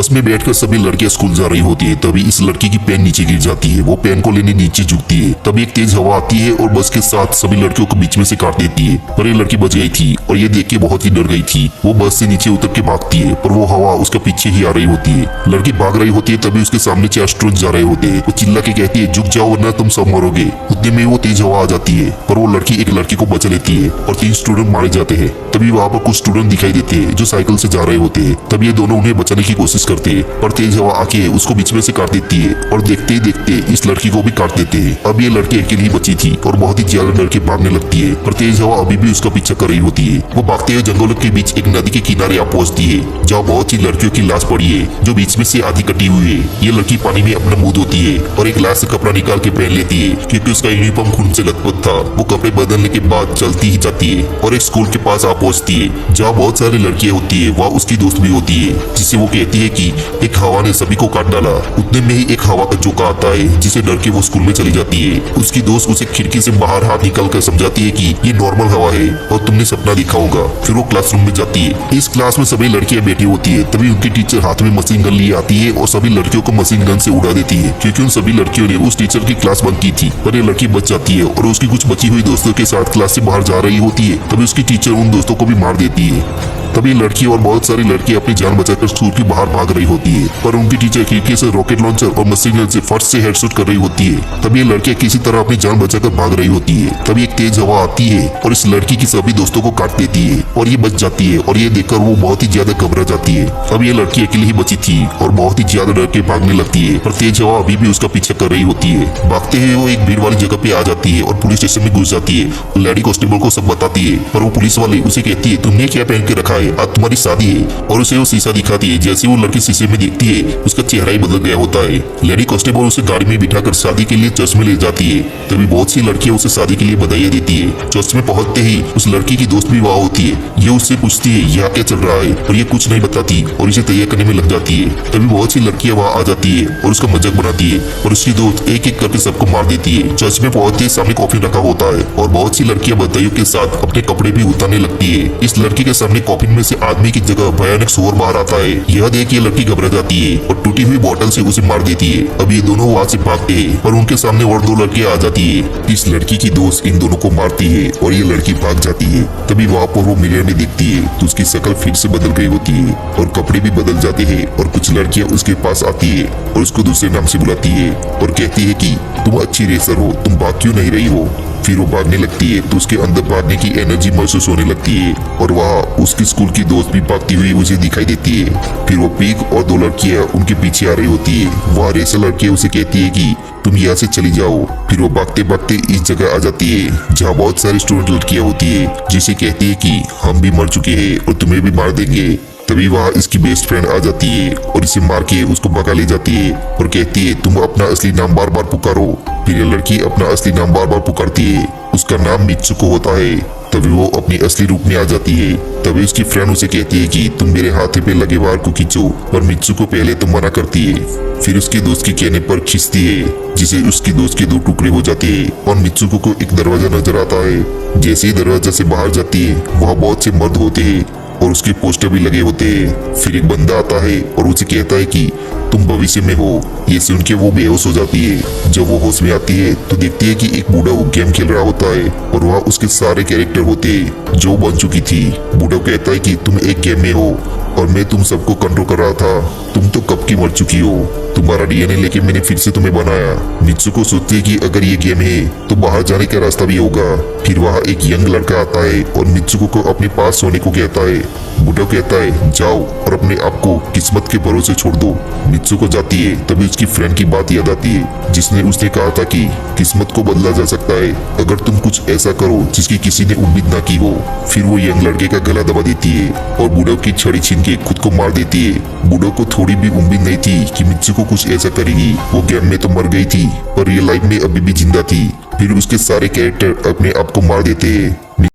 बस में बैठकर सभी लड़कियां स्कूल जा रही होती है। तभी इस लड़की की पेन नीचे गिर जाती है। वो पेन को लेने नीचे झुकती है। तभी एक तेज हवा आती है और बस के साथ सभी लड़कियों को बीच में से काट देती है। पर ये लड़की बच गई थी और ये देख के बहुत ही डर गई थी। वो बस से नीचे उतर के भागती है, पर वो हवा उसके पीछे ही आ रही होती है। लड़की भाग रही होती है, तभी उसके सामने 4 स्टूडेंट जा रहे होते हैं। वो चिल्ला के कहती है, झुक जाओ वरना तुम सब मरोगे। उतने में वो तेज हवा आ जाती है, पर वो लड़की एक लड़की को बचा लेती है और 3 स्टूडेंट मारे जाते हैं। तभी वहाँ पर कुछ स्टूडेंट दिखाई देते हैं जो साइकिल से जा रहे होते हैं। तब ये दोनों उन्हें बचाने की कोशिश करते हैं, पर तेज हवा आके उसको बीच में से काट देती है और देखते ही देखते इस लड़की को भी काट देते हैं। अब ये लड़की अकेली ही बची थी और बहुत ही ज्यादा डर के भागने लगती है, पर तेज हवा अभी भी उसका पीछा कर रही होती है। वो भागते हुए जंगलों के बीच एक नदी के किनारे आ पहुंचती है, जहाँ बहुत सी लड़कियों की लाश पड़ी है जो बीच में से आधी कटी हुई है। ये लड़की पानी में अपना मुंह धोती है और एक ग्लास से कपड़ा निकाल के पहन लेती है, क्योंकि उसका यूनिफॉर्म खून से लथपथ था। वो कपड़े बदलने के बाद चलती ही जाती है और एक स्कूल के पास आ पहुंचती है, जहाँ बहुत सारी लड़कियां होती है। वहाँ उसकी दोस्त भी होती है, जिसे वो कहती है कि एक हवा ने सभी को काट डाला। उतने में ही एक हवा का झोंका आता है, जिसे डर के वो स्कूल में चली जाती है। उसकी दोस्त उसे खिड़की से बाहर हाथ निकाल कर समझाती है कि ये नॉर्मल हवा है और तुमने सपना देखा होगा। फिर वो क्लासरूम में जाती है। इस क्लास में सभी लड़कियां बैठी होती है। तभी उनकी टीचर हाथ में मशीन गन लिए आती है और सभी लड़कियों को मशीन गन से उड़ा देती है, क्योंकि उन सभी लड़कियों ने उस टीचर की क्लास बंद की थी। पर ये लड़की बच जाती है और उसकी कुछ बची हुई दोस्तों के साथ क्लास से बाहर जा रही होती है। तभी उसकी टीचर उन दोस्तों को भी मार देती है। तभी लड़की और बहुत सारी लड़की अपनी जान बचाकर स्कूल के बाहर भाग रही होती है, पर उनकी टीचर खिड़की से रॉकेट लॉन्चर और मशीन गन से फर्स्ट से हेडशॉट कर रही होती है। तभी ये लड़कियां किसी तरह अपनी जान बचाकर भाग रही होती है। तभी एक तेज हवा आती है और इस लड़की की सभी दोस्तों को काट देती है और ये बच जाती है। और ये देखकर वो बहुत ही ज्यादा घबरा जाती है। अब ये लड़की अकेली ही बची थी और बहुत ही ज्यादा डर के भागने लगती है, पर तेज हवा अभी भी उसका पीछा कर रही होती है। भागते हुए वो एक भीड़ वाली जगह पे आ जाती है और पुलिस स्टेशन में घुस जाती है। लेडी कांस्टेबल को सब बताती है, पर वो पुलिस वाले उसे कहती है, तुमने क्या पहन के रखा है, आज तुम्हारी शादी है। और उसे वो शीशा दिखाती है। जैसे वो लड़की शीशे में देखती है, उसका चेहरा ही बदल गया होता है। लेडी कांस्टेबल उसे गाड़ी में बिठाकर शादी के लिए चर्च में ले जाती है। तभी बहुत सी लड़कियां उसे शादी के लिए बधाइयां देती है। चर्च में पहुंचते ही उस लड़की की दोस्त भी वहाँ होती है। ये उससे पूछती है यहाँ क्या चल रहा है, और ये कुछ नहीं बताती और इसे तैयार करने में लग जाती है। तभी बहुत सी लड़कियां वहाँ आ जाती है और उसका मजाक बनाती है और उसकी दोस्त एक एक करके सबको मार देती है। चर्च में पहुंचते सामने कॉफी रखा होता है और बहुत सी लड़कियां बधाइयों के साथ अपने कपड़े भी उतारने लगती है। इस लड़की के सामने कॉफिन में से आदमी की जगह भयानक शोर बाहर आता है। यह देख ये लड़की घबरा जाती है और टूटी हुई बोतल से उसे मार देती है। अब ये दोनों वहाँ से भागते हैं, पर उनके सामने और 2 लड़कियां आ जाती है। इस लड़की की दोस्त इन दोनों को मारती है और ये लड़की भाग जाती है। तभी वहाँ पर वो मिरर में देखती है तो उसकी शक्ल फिर से बदल गई होती है और कपड़े भी बदल जाते हैं। और कुछ लड़कियां उसके पास आती है और उसको दूसरे नाम से बुलाती है और कहती है कि तुम अच्छी रेसर हो, तुम भाग क्यों नहीं रही हो। फिर वो भागने लगती है तो उसके अंदर भागने की एनर्जी महसूस होने लगती है और वहाँ उसकी स्कूल की दोस्त भी भागती हुई उसे दिखाई देती है। फिर वो पिग और 2 लड़कियां उनके पीछे आ रही होती है। वहाँ रेसर लड़कियां उसे कहती है कि तुम यहाँ से चली जाओ। फिर वो भागते भागते इस जगह आ जाती है जहाँ बहुत सारी स्टूडेंट लड़कियां होती है, जिसे कहती है कि हम भी मर चुके हैं और तुम्हें भी मार देंगे। तभी वहाँ इसकी बेस्ट फ्रेंड आ जाती है और इसे मार के उसको भगा ले जाती है और कहती है तुम अपना असली नाम बार बार पुकारो। फिर ये लड़की अपना असली नाम बार बार पुकारती है। उसका नाम मित्सुको होता है। तभी वो अपनी असली रूप में आ जाती है। तभी उसकी फ्रेंड उसे कहती है कि तुम मेरे हाथे पे लगे वार को खींचो, पर मित्सुको पहले तो मना करती है। फिर उसके दोस्त के कहने पर खींचती है, जिसे उसकी दोस्त के 2 टुकड़े हो जाते हैं और मित्सुको को एक दरवाजा नजर आता है। जैसे ही दरवाजा से बाहर जाती है, वहाँ बहुत से मर्द होते हैं और उसके पोस्टर भी लगे होते हैं। फिर एक बंदा आता है और उसे कहता है कि तुम भविष्य में हो। ये सुन के वो बेहोश हो जाती है। जब वो होश में आती है तो देखती है कि एक बूढ़ा वो गेम खेल रहा होता है और वहाँ उसके सारे कैरेक्टर होते हैं जो बन चुकी थी। बूढ़ा कहता है कि तुम एक गेम में हो और मैं तुम सबको कंट्रोल कर रहा था। तुम तो कब की मर चुकी हो। तुम्हारा डीएनए लेके मैंने फिर से तुम्हें बनाया। मित्सुको सोचती है कि अगर ये गेम है तो बाहर जाने का रास्ता भी होगा। फिर वहाँ एक यंग लड़का आता है और मित्सुको को अपने पास सोने को कहता है। बूढ़ा कहता है जाओ और अपने आप को किस्मत के भरोसे छोड़ दो। मित्सुको जाती है। तभी उसकी फ्रेंड की बात याद आती है, जिसने उसने कहा था कि किस्मत को बदला जा सकता है अगर तुम कुछ ऐसा करो जिसकी किसी ने उम्मीद ना की हो। फिर वो यंग लड़के का गला दबा देती है और बूढ़ा की छड़ी छीन के खुद को मार देती है। बूढ़ा को थोड़ी भी उम्मीद नहीं थी कि मित्सुको कुछ ऐसा करेगी। वो गेम में तो मर गई थी पर रियल लाइफ में अभी भी जिंदा थी। फिर उसके सारे कैरेक्टर अपने आप को मार देते हैं।